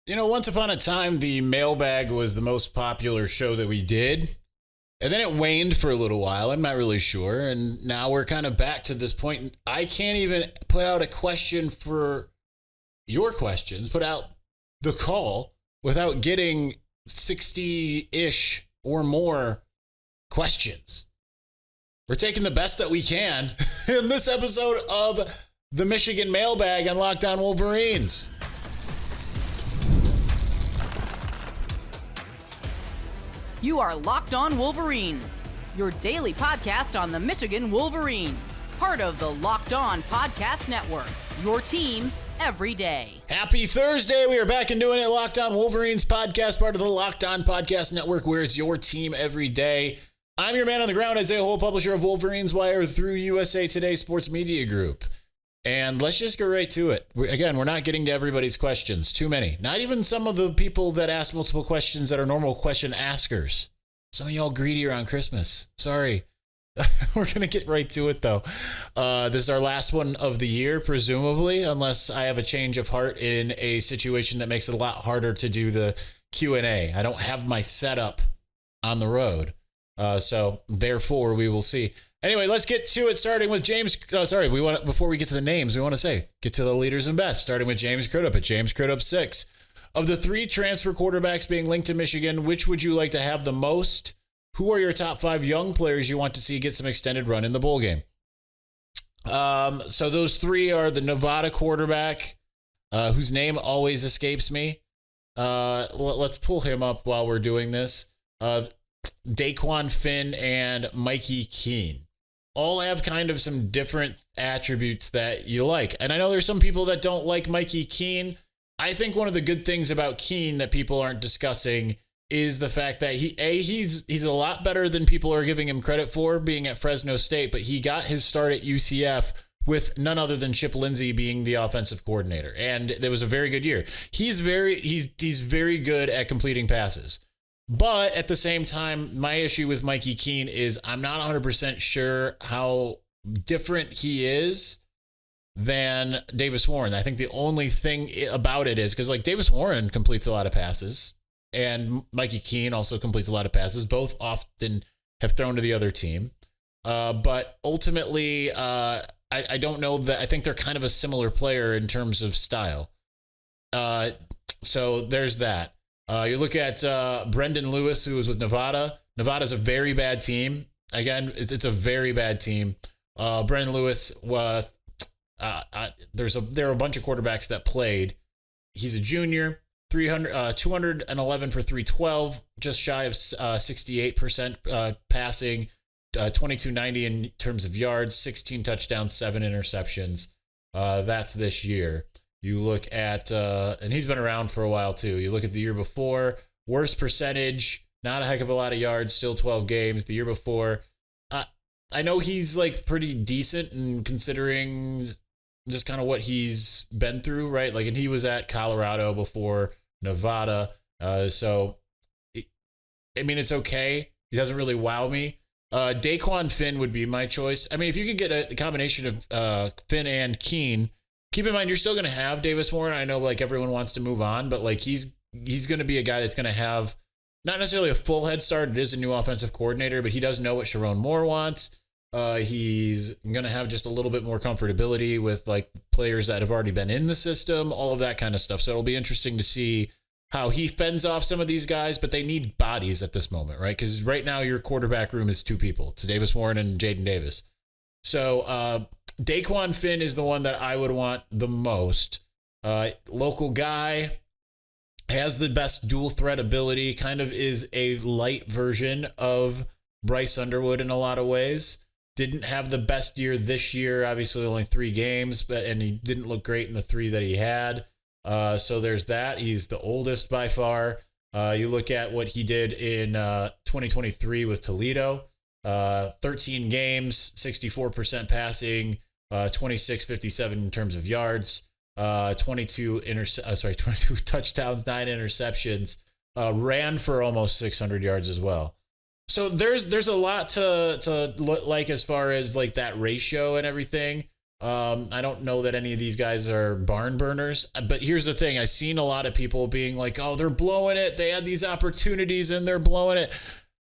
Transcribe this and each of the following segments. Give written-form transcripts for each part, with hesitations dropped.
Once upon a time, the mailbag was the most popular show that we did. And then it waned for a little while. I'm not really sure. And now we're kind of back to this point. I can't even put out a question for your questions, put out the call without getting 60-ish or more questions. We're taking the best that we can in this episode of the Michigan Mailbag on Locked On Wolverines. You are Locked On Wolverines, your daily podcast on the Michigan Wolverines, part of the Locked On Podcast Network, your team every day. Happy Thursday. We are back and doing it. Locked On Wolverines podcast, part of the Locked On Podcast Network, where it's your team every day. I'm your man on the ground, Isaiah Hole, publisher of Wolverines Wire through USA Today Sports Media Group. And let's just go right to it. We're not getting to everybody's questions. Too many. Not even some of the people that ask multiple questions that are normal question askers. Some of y'all greedy around Christmas. Sorry. We're going to get right to it, though. This is our last one of the year, presumably, unless I have a change of heart in a situation that makes it a lot harder to do the Q&A. I don't have my setup on the road. So, therefore, we will see. Anyway, let's get to it, starting with James. Before we get to the names, we want to say, get to the leaders and best, starting with James Crudup at James Crudup 6. Of the 3 transfer quarterbacks being linked to Michigan, which would you like to have the most? Who are your top 5 young players you want to see get some extended run in the bowl game? So those 3 are the Nevada quarterback, whose name always escapes me. Let's pull him up while we're doing this. Dequan Finn and Mikey Keene. All have kind of some different attributes that you like. And I know there's some people that don't like Mikey Keene. I think one of the good things about Keene that people aren't discussing is the fact that he's a lot better than people are giving him credit for being at Fresno State, but he got his start at UCF with none other than Chip Lindsey being the offensive coordinator. And it was a very good year. He's very good at completing passes. But at the same time, my issue with Mikey Keene is I'm not 100% sure how different he is than Davis Warren. I think the only thing about it is because like Davis Warren completes a lot of passes and Mikey Keene also completes a lot of passes. Both often have thrown to the other team. But ultimately, I don't know that. I think they're kind of a similar player in terms of style. So there's that. You look at Brendan Lewis, who was with Nevada. Nevada's a very bad team. Again, it's a very bad team. Brendan Lewis, there are a bunch of quarterbacks that played. He's a junior, 211 for 312, just shy of 68% passing, 2290 in terms of yards, 16 touchdowns, 7 interceptions. That's this year. You look at, and he's been around for a while too. You look at the year before, worst percentage, not a heck of a lot of yards, still 12 games. The year before, I know he's like pretty decent and considering just kind of what he's been through, right? Like, and he was at Colorado before Nevada. It's okay. He doesn't really wow me. Dequan Finn would be my choice. I mean, if you could get a combination of Finn and Keene, keep in mind, you're still going to have Davis Warren. I know like everyone wants to move on, but like he's going to be a guy that's going to have not necessarily a full head start. It is a new offensive coordinator, but he does know what Sharon Moore wants. He's going to have just a little bit more comfortability with like players that have already been in the system, all of that kind of stuff. So it'll be interesting to see how he fends off some of these guys, but they need bodies at this moment, right? Because right now your quarterback room is 2 people. It's Davis Warren and Jaden Davis. So, Dequan Finn is the one that I would want the most. Local guy, has the best dual threat ability, kind of is a light version of Bryce Underwood in a lot of ways. Didn't have the best year this year, obviously only 3 games, and he didn't look great in the 3 that he had. So there's that. He's the oldest by far. You look at what he did in 2023 with Toledo. 13 games, 64% passing, 26-57 in terms of yards, 22 touchdowns, 9 interceptions, ran for almost 600 yards as well. So there's a lot to like as far as like that ratio and everything. I don't know that any of these guys are barn burners, but here's the thing. I've seen a lot of people being like, oh, they're blowing it. They had these opportunities and they're blowing it.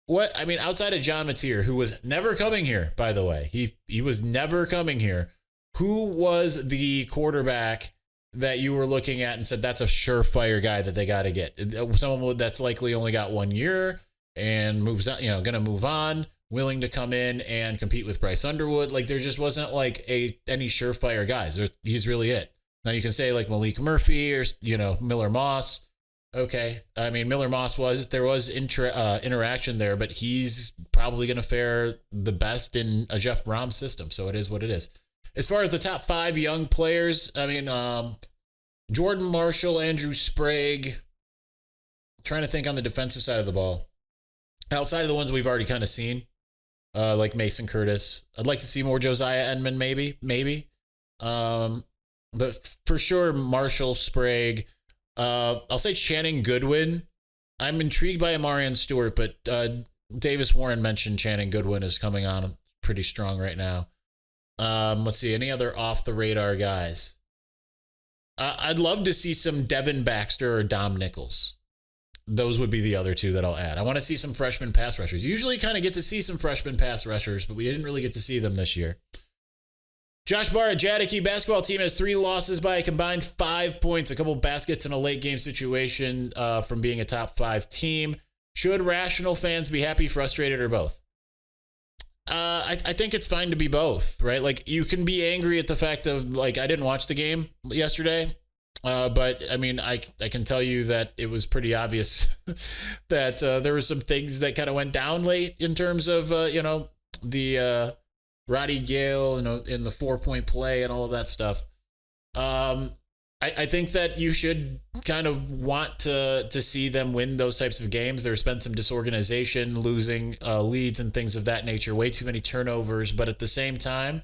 What? I mean, outside of John Mateer, who was never coming here, by the way, he was never coming here. Who was the quarterback that you were looking at and said, that's a surefire guy that they got to get? Someone that's likely only got 1 year and moves on, going to move on, willing to come in and compete with Bryce Underwood. Like, there just wasn't like any surefire guys. He's really it. Now you can say like Malik Murphy or, Miller Moss. Okay. I mean, Miller Moss there was interaction there, but he's probably going to fare the best in a Jeff Brom system. So it is what it is. As far as the top 5 young players, I mean, Jordan Marshall, Andrew Sprague, trying to think on the defensive side of the ball, outside of the ones we've already kind of seen, like Mason Curtis. I'd like to see more Josiah Enman, maybe. But for sure, Marshall, Sprague. I'll say Channing Goodwin. I'm intrigued by Amarian Stewart, but Davis Warren mentioned Channing Goodwin is coming on pretty strong right now. Let's see, any other off the radar guys? I'd love to see some Devin Baxter or Dom Nichols. Those would be the other two that I'll add. I want to see some freshman pass rushers. Usually kind of get to see some freshman pass rushers, but we didn't really get to see them this year. Josh Barr at Jadaki basketball team has 3 losses by a combined 5 points, a couple baskets in a late game situation from being a top 5 team. Should rational fans be happy, frustrated, or both? I think it's fine to be both, right? Like, you can be angry at the fact of, like, I didn't watch the game yesterday, but I mean, I can tell you that it was pretty obvious that there were some things that kind of went down late in terms of, the Roddy Gale, in the 4-point play and all of that stuff. I think that you should kind of want to see them win those types of games. There's been some disorganization, losing leads and things of that nature, way too many turnovers. But at the same time,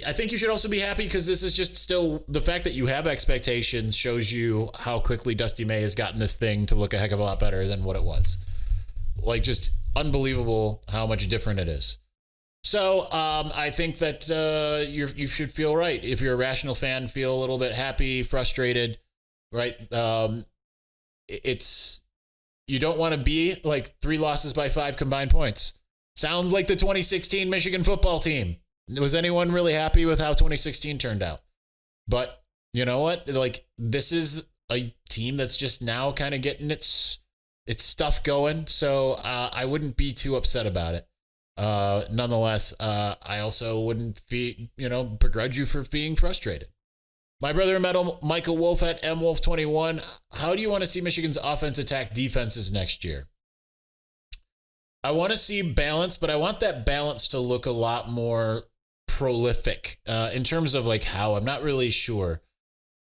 I think you should also be happy because this is just still the fact that you have expectations shows you how quickly Dusty May has gotten this thing to look a heck of a lot better than what it was. Like, just unbelievable how much different it is. So I think that you should feel right. If you're a rational fan, feel a little bit happy, frustrated, right? You don't want to be like 3 losses by 5 combined points. Sounds like the 2016 Michigan football team. Was anyone really happy with how 2016 turned out? But you know what? Like, this is a team that's just now kind of getting its stuff going. So I wouldn't be too upset about it. Nonetheless, I also wouldn't begrudge you for being frustrated. My brother Michael Wolf at MWolf21. How do you want to see Michigan's offense attack defenses next year? I want to see balance, but I want that balance to look a lot more prolific in terms of like how. I'm not really sure.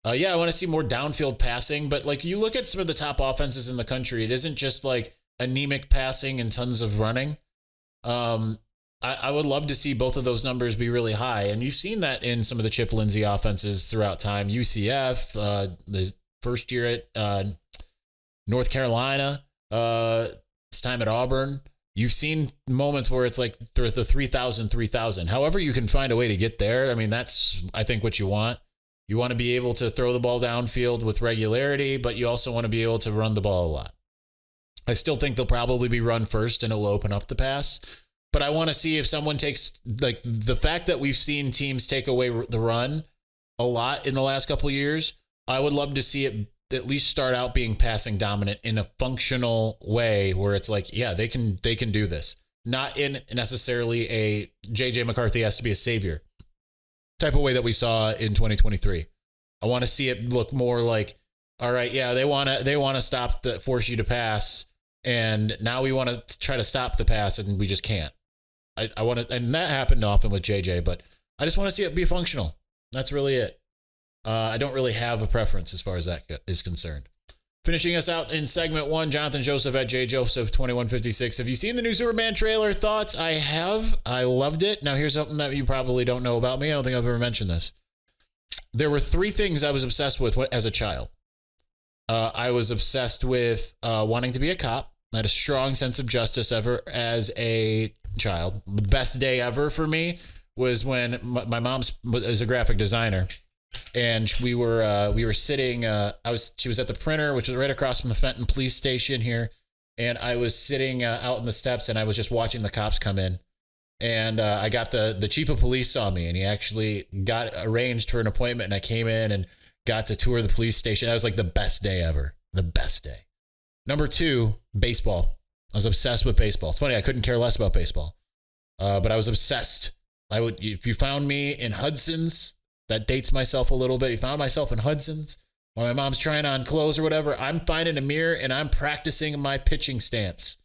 I want to see more downfield passing, but like you look at some of the top offenses in the country, it isn't just like anemic passing and tons of running. I would love to see both of those numbers be really high. And you've seen that in some of the Chip Lindsey offenses throughout time. UCF, the first year at North Carolina, it's time at Auburn. You've seen moments where it's like the 3,000. However, you can find a way to get there. I mean, that's, I think, what you want. You want to be able to throw the ball downfield with regularity, but you also want to be able to run the ball a lot. I still think they'll probably be run first and it'll open up the pass. But I want to see if someone takes, like, the fact that we've seen teams take away the run a lot in the last couple of years. I would love to see it at least start out being passing dominant in a functional way where it's like, yeah, they can do this. Not in necessarily a JJ McCarthy has to be a savior type of way that we saw in 2023. I want to see it look more like, all right, yeah, they want to force you to pass. And now we want to try to stop the pass and we just can't. I want to, and that happened often with JJ, but I just want to see it be functional. That's really it. I don't really have a preference as far as that is concerned. Finishing us out in segment 1, Jonathan Joseph at JJoseph2156. Have you seen the new Superman trailer? Thoughts? I have. I loved it. Now here's something that you probably don't know about me. I don't think I've ever mentioned this. There were 3 things I was obsessed with as a child. I was obsessed with wanting to be a cop. I had a strong sense of justice ever as a child. The best day ever for me was when my mom is a graphic designer, and we were sitting. She was at the printer, which is right across from the Fenton Police Station here, and I was sitting out in the steps, and I was just watching the cops come in, and I got the chief of police saw me, and he actually got arranged for an appointment, and I came in and got to tour the police station. That was like the best day ever. The best day. Number 2, baseball. I was obsessed with baseball. It's funny, I couldn't care less about baseball, but I was obsessed. If you found me in Hudson's, that dates myself a little bit. You found myself in Hudson's while my mom's trying on clothes or whatever. I'm finding a mirror and I'm practicing my pitching stance.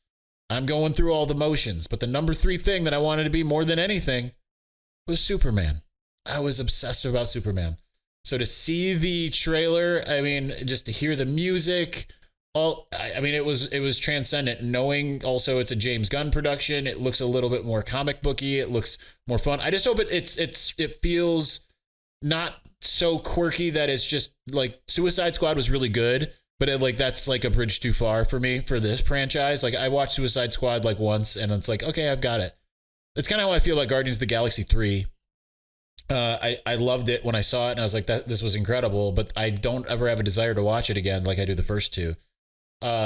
I'm going through all the motions. But the number 3 thing that I wanted to be more than anything was Superman. I was obsessed about Superman. So to see the trailer, I mean, just to hear the music, it was transcendent. Knowing also it's a James Gunn production, it looks a little bit more comic booky. It looks more fun. I just hope it feels not so quirky that it's just like Suicide Squad was really good, but that's like a bridge too far for me for this franchise. Like I watched Suicide Squad like once, and it's like, okay, I've got it. It's kind of how I feel about Guardians of the Galaxy 3. I loved it when I saw it, and I was like, this was incredible, but I don't ever have a desire to watch it again like I do the first 2.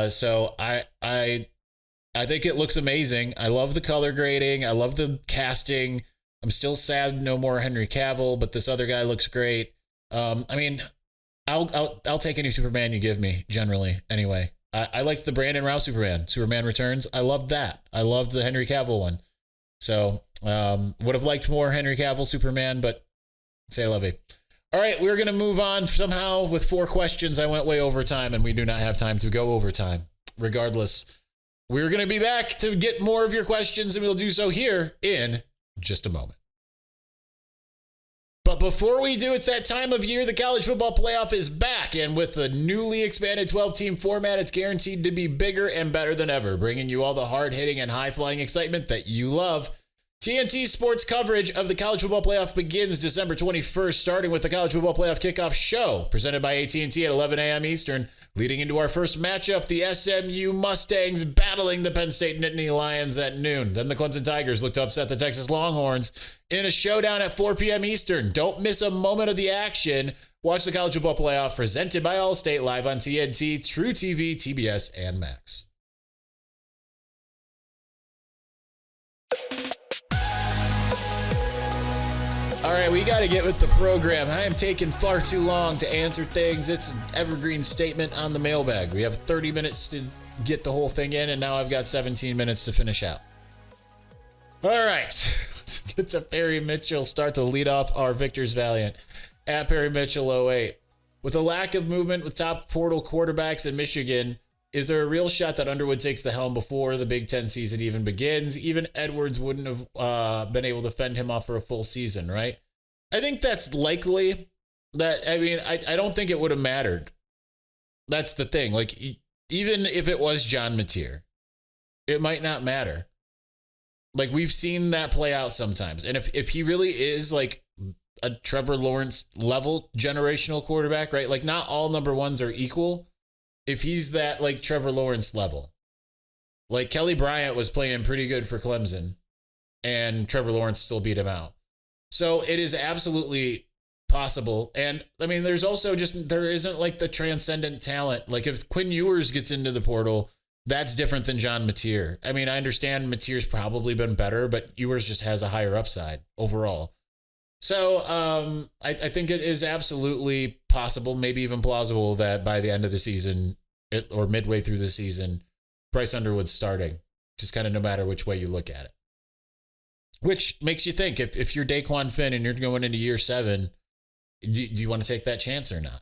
So I think it looks amazing. I love the color grading. I love the casting. I'm still sad no more Henry Cavill, but this other guy looks great. I'll take any Superman you give me generally. Anyway, I liked the Brandon Routh Superman Returns. I loved that. I loved the Henry Cavill one. So, would have liked more Henry Cavill Superman, but say I love you. All right, we're going to move on somehow with 4 questions. I went way over time, and we do not have time to go over time. Regardless, we're going to be back to get more of your questions, and we'll do so here in just a moment. But before we do, it's that time of year. The college football playoff is back, and with the newly expanded 12-team format, it's guaranteed to be bigger and better than ever, bringing you all the hard-hitting and high-flying excitement that you love. TNT Sports coverage of the College Football Playoff begins December 21st, starting with the College Football Playoff Kickoff Show, presented by AT&T at 11 a.m. Eastern, leading into our first matchup, the SMU Mustangs battling the Penn State Nittany Lions at noon. Then the Clemson Tigers look to upset the Texas Longhorns in a showdown at 4 p.m. Eastern. Don't miss a moment of the action. Watch the College Football Playoff, presented by Allstate, live on TNT, True TV, TBS, and Max. All right, we got to get with the program. I am taking far too long to answer things. It's an evergreen statement on the mailbag. We have 30 minutes to get the whole thing in, and now I've got 17 minutes to finish out. All right, let's get to Perry Mitchell. Start to lead off our Victor's Valiant at Perry Mitchell 08. With a lack of movement with top portal quarterbacks in Michigan, is there a real shot that Underwood takes the helm before the Big Ten season even begins? Even Edwards wouldn't have been able to fend him off for a full season, right? I think that's likely. I don't think it would have mattered. That's the thing. Like, even if it was John Mateer, it might not matter. Like, we've seen that play out sometimes. And if he really is like a Trevor Lawrence level generational quarterback, right? Like, not all number ones are equal. If he's that like Trevor Lawrence level, like Kelly Bryant was playing pretty good for Clemson and Trevor Lawrence still beat him out. So it is absolutely possible. And I mean, there's also there isn't like the transcendent talent. Like if Quinn Ewers gets into the portal, that's different than John Mateer. I mean, I understand Mateer's probably been better, but Ewers just has a higher upside overall. So I think it is absolutely possible, maybe even plausible, that by the end of the season or midway through the season, Bryce Underwood's starting, just kind of no matter which way you look at it. Which makes you think, if you're Daquan Finn and you're going into year 7, do you want to take that chance or not?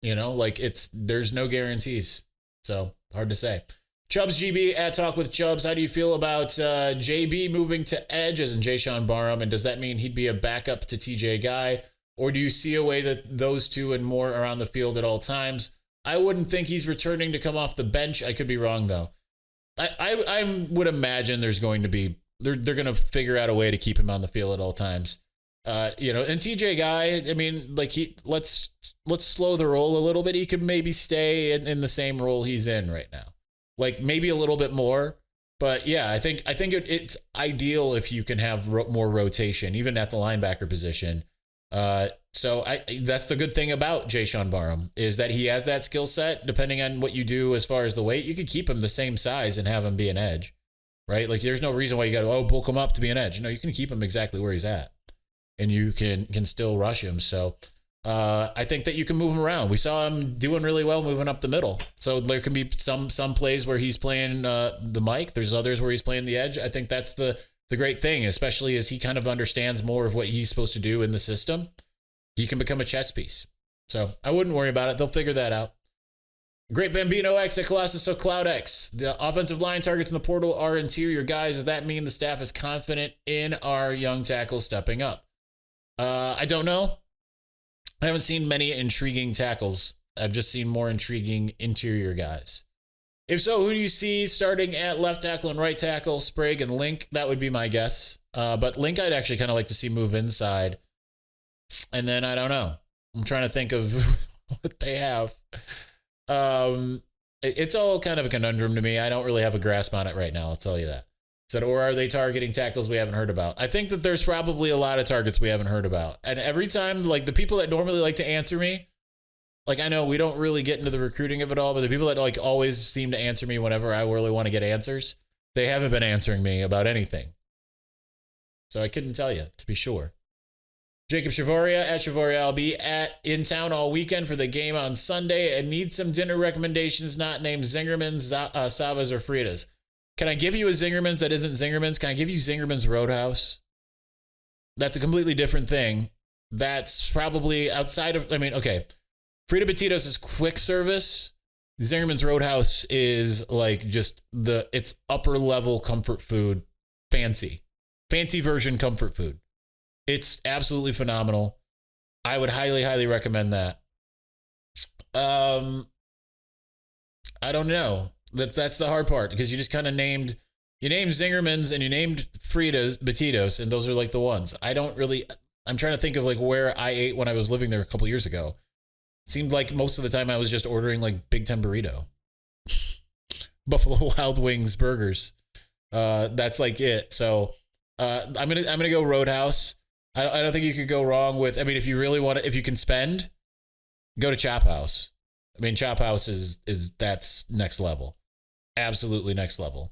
You know, like there's no guarantees. So hard to say. Chubbs GB at Talk with Chubbs. How do you feel about JB moving to edge as in Jaishawn Barham? And does that mean he'd be a backup to TJ Guy? Or do you see a way that those two and more are on the field at all times? I wouldn't think he's returning to come off the bench. I could be wrong, though. I would imagine there's going to be, they're going to figure out a way to keep him on the field at all times. And TJ Guy, I mean, like let's slow the roll a little bit. He could maybe stay in the same role he's in right now. Like maybe a little bit more, But yeah, I think it's ideal if you can have more rotation, even at the linebacker position. So that's the good thing about Jaishawn Barham is that he has that skill set. Depending on what you do as far as the weight, you could keep him the same size and have him be an edge, right? Like there's no reason why you got to bulk him up to be an edge. No, you can keep him exactly where he's at, and you can still rush him. So I think that you can move him around. We saw him doing really well moving up the middle. So there can be some plays where he's playing the Mike. There's others where he's playing the edge. I think that's the great thing, especially as he kind of understands more of what he's supposed to do in the system. He can become a chess piece. So I wouldn't worry about it. They'll figure that out. Great Bambino X at Colossus, so Cloud X. The offensive line targets in the portal are interior guys. Does that mean the staff is confident in our young tackles stepping up? I don't know. I haven't seen many intriguing tackles. I've just seen more intriguing interior guys. If so, who do you see starting at left tackle and right tackle? Sprague and Link, that would be my guess. But Link I'd actually kind of like to see move inside. And then I don't know. I'm trying to think of what they have. It's all kind of a conundrum to me. I don't really have a grasp on it right now, I'll tell you that. Or are they targeting tackles we haven't heard about? I think that there's probably a lot of targets we haven't heard about. And every time, like the people that normally like to answer me, like I know we don't really get into the recruiting of it all, but the people that like always seem to answer me whenever I really want to get answers, they haven't been answering me about anything. So I couldn't tell you, to be sure. Jacob Chavoria at Chavoria. I'll be in town all weekend for the game on Sunday and need some dinner recommendations not named Zingerman's, Savas, or Frida's. Can I give you a Zingerman's that isn't Zingerman's? Can I give you Zingerman's Roadhouse? That's a completely different thing. That's probably outside of, okay. Frida Batidos is quick service. Zingerman's Roadhouse is like just it's upper level comfort food. Fancy version comfort food. It's absolutely phenomenal. I would highly, highly recommend that. I don't know. That's the hard part because you just kind of named Zingerman's and you named Frida's Batidos, and those are like the ones. I'm trying to think of like where I ate when I was living there a couple years ago. It seemed like most of the time I was just ordering like Big Ten burrito, Buffalo Wild Wings burgers. That's like it. So I'm gonna go Roadhouse. I don't think you could go wrong with. If you really want to, if you can spend, go to Chop House. Chop House is that's next level, absolutely next level.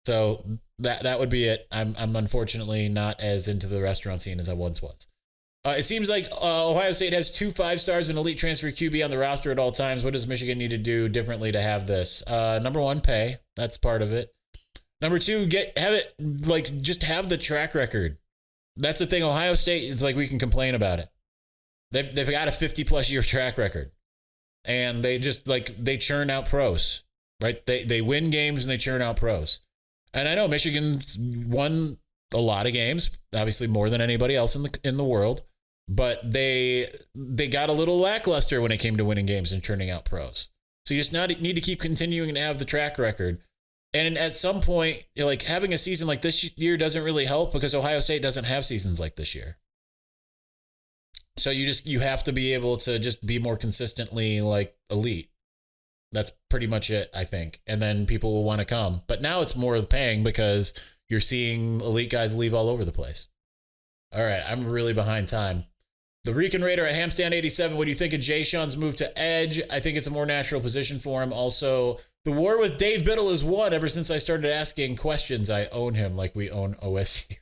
So that would be it. I'm unfortunately not as into the restaurant scene as I once was. It seems like Ohio State has 2 5-stars and elite transfer QB on the roster at all times. What does Michigan need to do differently to have this? Number one, pay. That's part of it. Number two, just have the track record. That's the thing. Ohio State is like, we can complain about it. They've got a 50+ year track record. And they just they churn out pros, right? They win games and they churn out pros. And I know Michigan's won a lot of games, obviously more than anybody else in the world, but they got a little lackluster when it came to winning games and churning out pros. So you just need to keep continuing to have the track record. And at some point, having a season like this year doesn't really help because Ohio State doesn't have seasons like this year. So you have to be able to just be more consistently elite. That's pretty much it, I think. And then people will want to come. But now it's more of paying because you're seeing elite guys leave all over the place. All right, I'm really behind time. The Rican Raider at Hamstand 87. What do you think of Jaishawn's move to edge? I think it's a more natural position for him. Also, the war with Dave Biddle is won. Ever since I started asking questions, I own him like we own OSU.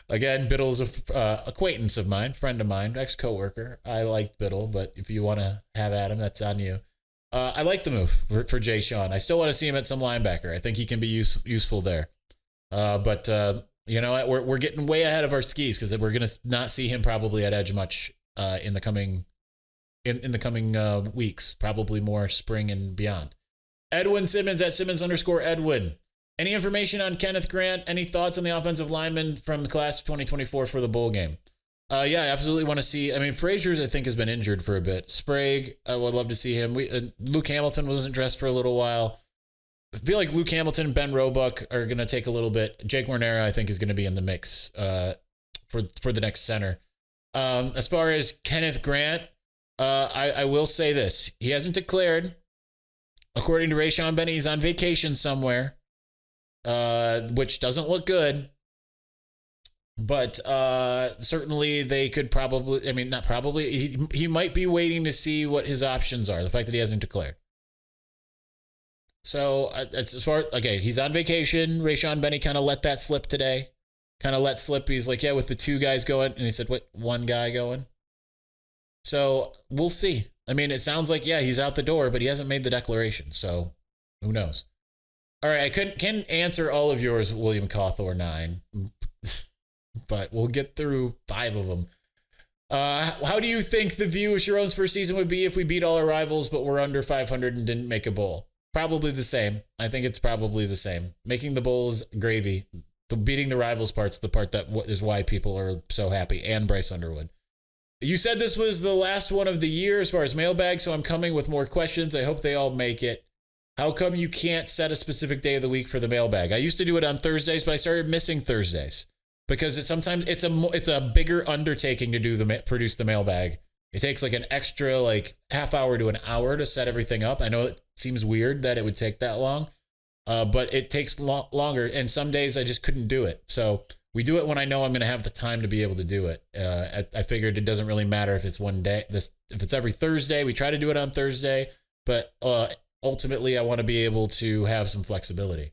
Again, Biddle's an acquaintance of mine, friend of mine, ex-coworker. I liked Biddle, but if you want to have at him, that's on you. I like the move for Jaishawn. I still want to see him at some linebacker. I think he can be useful there. But you know what? We're getting way ahead of our skis because we're going to not see him probably at edge much in the coming weeks. Probably more spring and beyond. Edwin Simmons at Simmons_Edwin. Any information on Kenneth Grant? Any thoughts on the offensive lineman from the class of 2024 for the bowl game? Yeah, I absolutely want to see. Frazier's, I think, has been injured for a bit. Sprague, I would love to see him. Luke Hamilton wasn't dressed for a little while. I feel like Luke Hamilton and Ben Roebuck are going to take a little bit. Jake Mornera, I think, is going to be in the mix for the next center. As far as Kenneth Grant, I will say this. He hasn't declared. According to Rayshawn Benny, he's on vacation somewhere. which doesn't look good. But certainly they could probably, I mean, not probably, he might be waiting to see what his options are, the fact that he hasn't declared. So it's as far, okay, he's on vacation. Rayshawn Benny kind of let that slip today. Kind of let slip. He's like, yeah, with the two guys going. And he said, what, one guy going? So we'll see. I mean, it sounds like, yeah, he's out the door, but he hasn't made the declaration. So who knows? All right, I can't answer all of yours, William Cawthorne 9. But we'll get through 5 of them. How do you think the view of Sharon's first season would be if we beat all our rivals, but we're under 500 and didn't make a bowl? Probably the same. I think it's probably the same. Making the bowls gravy. The beating the rivals part's the part that is why people are so happy. And Bryce Underwood. You said this was the last one of the year as far as mailbag, so I'm coming with more questions. I hope they all make it. How come you can't set a specific day of the week for the mailbag? I used to do it on Thursdays, but I started missing Thursdays because sometimes it's a bigger undertaking to produce the mailbag. It takes like an extra like half hour to an hour to set everything up. I know it seems weird that it would take that long, but it takes longer. And some days I just couldn't do it. So we do it when I know I'm going to have the time to be able to do it. I figured it doesn't really matter if it's one day. If it's every Thursday, we try to do it on Thursday. But ultimately, I want to be able to have some flexibility.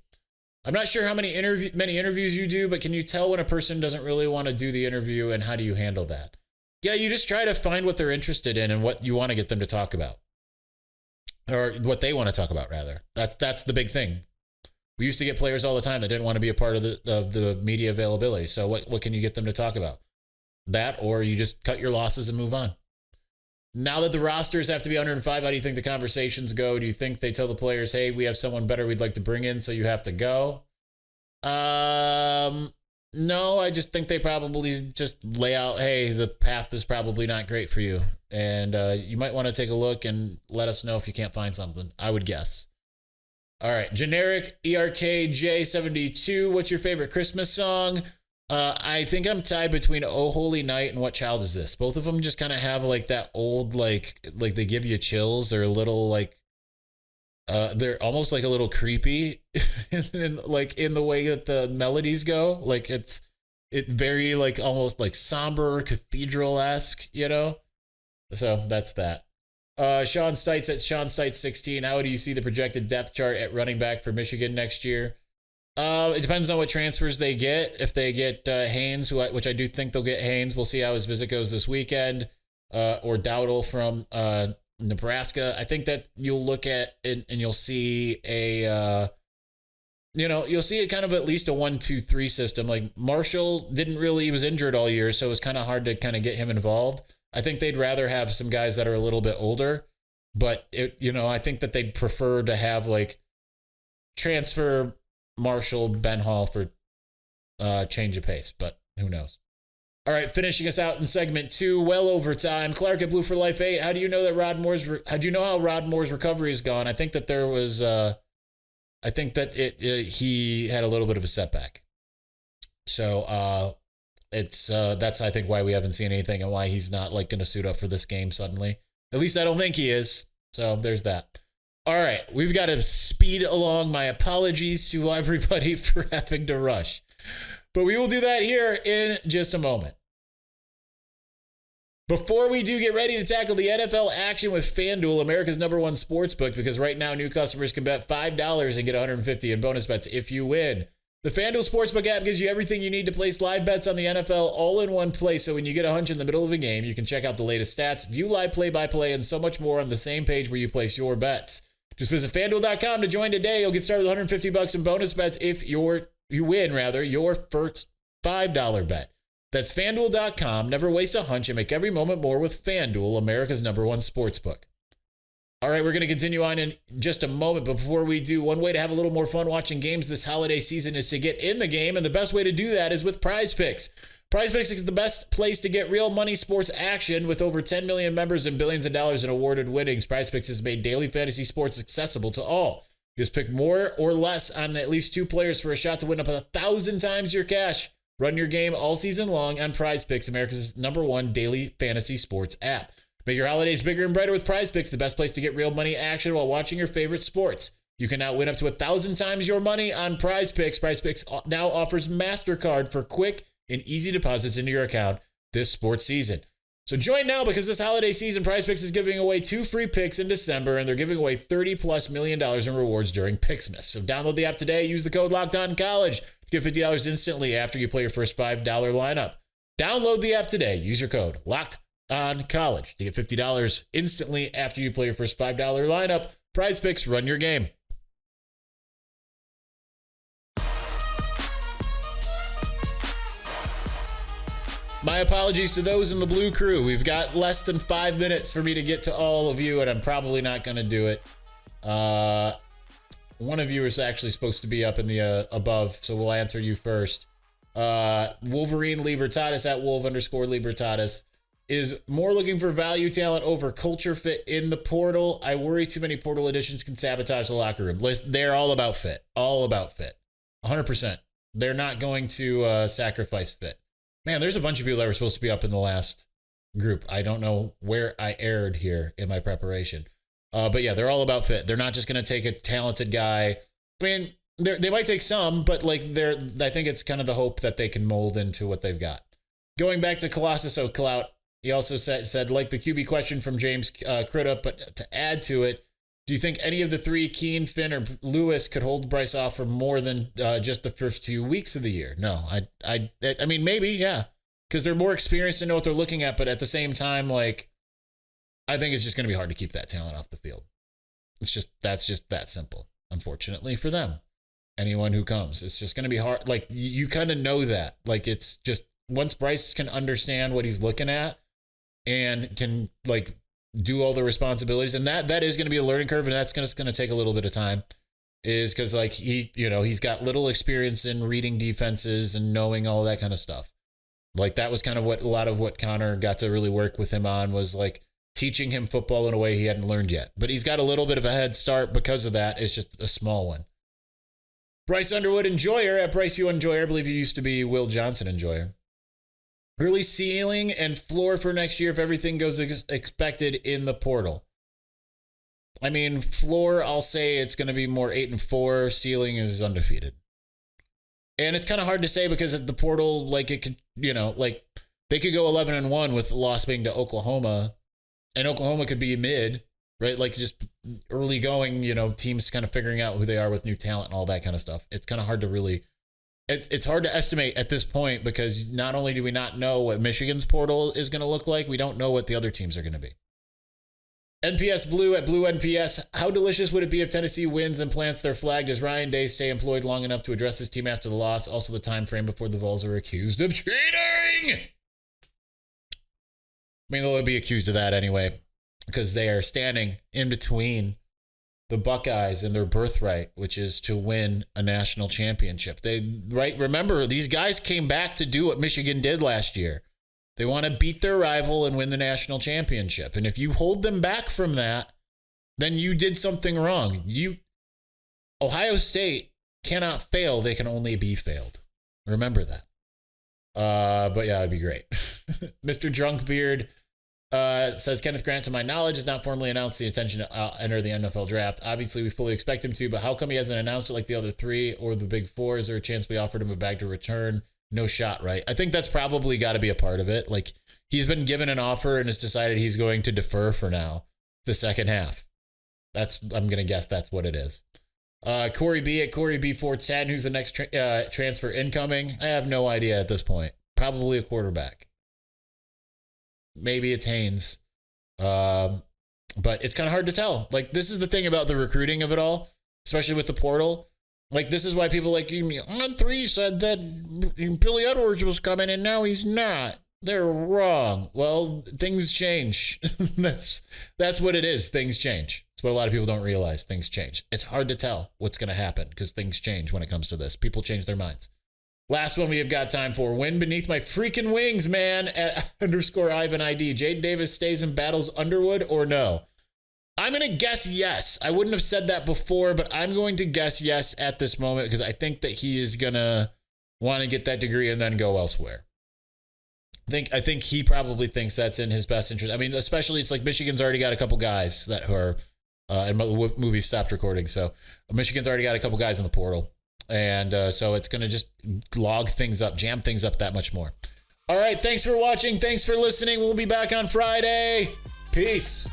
I'm not sure how many interviews you do, but can you tell when a person doesn't really want to do the interview, and how do you handle that? Yeah, you just try to find what they're interested in and what you want to get them to talk about, or what they want to talk about, rather. That's the big thing. We used to get players all the time that didn't want to be a part of the media availability. So what can you get them to talk about? That, or you just cut your losses and move on. Now that the rosters have to be 105, how do you think the conversations go? Do you think they tell the players, hey, we have someone better we'd like to bring in, so you have to go? No, I just think they probably just lay out, hey, the path is probably not great for you. And you might want to take a look and let us know if you can't find something, I would guess. All right, generic ERKJ72, what's your favorite Christmas song? I think I'm tied between Oh Holy Night and What Child Is This? Both of them just kind of have like that old, like they give you chills. They're a little like, they're almost like a little creepy like in the way that the melodies go. Like it's very like almost like somber cathedral-esque, you know? So that's that. Sean Stites at Sean Stites 16. How do you see the projected depth chart at running back for Michigan next year? It depends on what transfers they get. If they get Haynes, which I do think they'll get Haynes, we'll see how his visit goes this weekend, or Dowdle from Nebraska. I think that you'll look at it and you'll see you'll see it kind of at least a 1-2-3 system. Like Marshall he was injured all year, so it was kind of hard to kind of get him involved. I think they'd rather have some guys that are a little bit older, but I think that they'd prefer to have like transfer Marshall, Ben Hall for change of pace, but who knows? All right, finishing us out in segment 2, well over time. Clark at Blue for Life 8. How do you know that how do you know how Rod Moore's recovery is gone? I think that there was, he had a little bit of a setback. So that's I think why we haven't seen anything and why he's not like going to suit up for this game suddenly. At least I don't think he is. So there's that. All right, we've got to speed along. My apologies to everybody for having to rush. But we will do that here in just a moment. Before we do get ready to tackle the NFL action with FanDuel, America's #1 sportsbook, because right now new customers can bet $5 and get $150 in bonus bets if you win. The FanDuel Sportsbook app gives you everything you need to place live bets on the NFL all in one place, so when you get a hunch in the middle of a game, you can check out the latest stats, view live play-by-play, and so much more on the same page where you place your bets. Just visit FanDuel.com to join today. You'll get started with $150 in bonus bets if you win your first $5 bet. That's FanDuel.com. Never waste a hunch and make every moment more with FanDuel, America's #1 sportsbook. All right, we're going to continue on in just a moment, but before we do, one way to have a little more fun watching games this holiday season is to get in the game, and the best way to do that is with Prize Picks. Prize Picks is the best place to get real money sports action. With over 10 million members and billions of dollars in awarded winnings, Prize Picks has made daily fantasy sports accessible to all. Just pick more or less on at least 2 players for a shot to win up 1,000 times your cash. Run your game all season long on Prize Picks, America's #1 daily fantasy sports app. Make your holidays bigger and brighter with Prize Picks, the best place to get real money action while watching your favorite sports. You can now win up to 1,000 times your money on Prize Picks. Prize Picks now offers MasterCard for quick and easy deposits into your account this sports season. So join now because this holiday season, Prize Picks is giving away 2 free picks in December, and they're giving away $30+ million in rewards during Picksmas. So download the app today. Use the code LOCKEDONCollege to get $50 instantly after you play your first $5 lineup. Download the app today. Use your code LOCKEDONCollege to get $50 instantly after you play your first $5 lineup. Prize Picks, run your game. My apologies to those in the blue crew. We've got less than 5 minutes for me to get to all of you, and I'm probably not going to do it. One of you is actually supposed to be up in the above, so we'll answer you first. Wolverine Libertatis at Wolf_Libertatis is more looking for value talent over culture fit in the portal. I worry too many portal additions can sabotage the locker room. They're all about fit. All about fit. 100%. They're not going to sacrifice fit. Man, there's a bunch of people that were supposed to be up in the last group. I don't know where I erred here in my preparation. But yeah, they're all about fit. They're not just going to take a talented guy. I mean, they might take some, but like I think it's kind of the hope that they can mold into what they've got. Going back to Colossus O'Clout, he also said like the QB question from James Crudup, but to add to it, do you think any of the 3, Keene, Finn, or Lewis, could hold Bryce off for more than just the first 2 weeks of the year? No, I mean, maybe, yeah, because they're more experienced and know what they're looking at. But at the same time, like, I think it's just going to be hard to keep that talent off the field. That's just that simple, unfortunately for them. Anyone who comes, it's just going to be hard. Like, you kind of know that. Like, it's just once Bryce can understand what he's looking at and can, like, do all the responsibilities, and that is going to be a learning curve, and that's going to take a little bit of time, is because like he's got little experience in reading defenses and knowing all that kind of stuff. Like that was kind of what a lot of what Connor got to really work with him on, was like teaching him football in a way he hadn't learned yet. But he's got a little bit of a head start because of that. It's just a small one. Bryce Underwood Enjoyer at Bryce U Enjoyer. I believe you used to be Will Johnson Enjoyer. Early ceiling and floor for next year if everything goes as expected in the portal. I mean, floor, I'll say it's going to be more 8-4. Ceiling is undefeated. And it's kind of hard to say because at the portal, like it could, like they could go 11-1 with the loss being to Oklahoma, and Oklahoma could be mid, right? Like just early going, teams kind of figuring out who they are with new talent and all that kind of stuff. It's kind of hard to really. It's hard to estimate at this point because not only do we not know what Michigan's portal is going to look like, we don't know what the other teams are going to be. NPS Blue at Blue NPS. How delicious would it be if Tennessee wins and plants their flag? Does Ryan Day stay employed long enough to address his team after the loss? Also the time frame before the Vols are accused of cheating. I mean, they'll be accused of that anyway because they are standing in between the Buckeyes and their birthright, which is to win a national championship. Remember, these guys came back to do what Michigan did last year. They want to beat their rival and win the national championship. And if you hold them back from that, then you did something wrong. Ohio State cannot fail. They can only be failed. Remember that. But yeah, it'd be great. Mr. Drunkbeard says, Kenneth Grant, to my knowledge, has not formally announced the intention to enter the NFL draft. Obviously, we fully expect him to, but how come he hasn't announced it like the other 3 or the big 4? Is there a chance we offered him a bag to return? No shot, right? I think that's probably got to be a part of it. Like, he's been given an offer and has decided he's going to defer for now, the second half. I'm going to guess that's what it is. Corey B at Corey B410, who's the next transfer incoming? I have no idea at this point. Probably a quarterback. Maybe it's Haynes. But it's kind of hard to tell. Like, this is the thing about the recruiting of it all, especially with the portal. Like, this is why people like on 3 said that Billy Edwards was coming and now he's not. They're wrong. Well, things change. That's what it is. Things change. It's what a lot of people don't realize. Things change. It's hard to tell what's going to happen because things change when it comes to this. People change their minds. Last one we have got time for. Wind beneath my freaking wings, man, at _Ivan ID. Jaden Davis stays and battles Underwood or no? I'm going to guess yes. I wouldn't have said that before, but I'm going to guess yes at this moment because I think that he is going to want to get that degree and then go elsewhere. I think he probably thinks that's in his best interest. I mean, especially it's like Michigan's already got a couple guys that are and the movie stopped recording. So Michigan's already got a couple guys in the portal. And so it's going to just log things up, jam things up that much more. All right. Thanks for watching. Thanks for listening. We'll be back on Friday. Peace.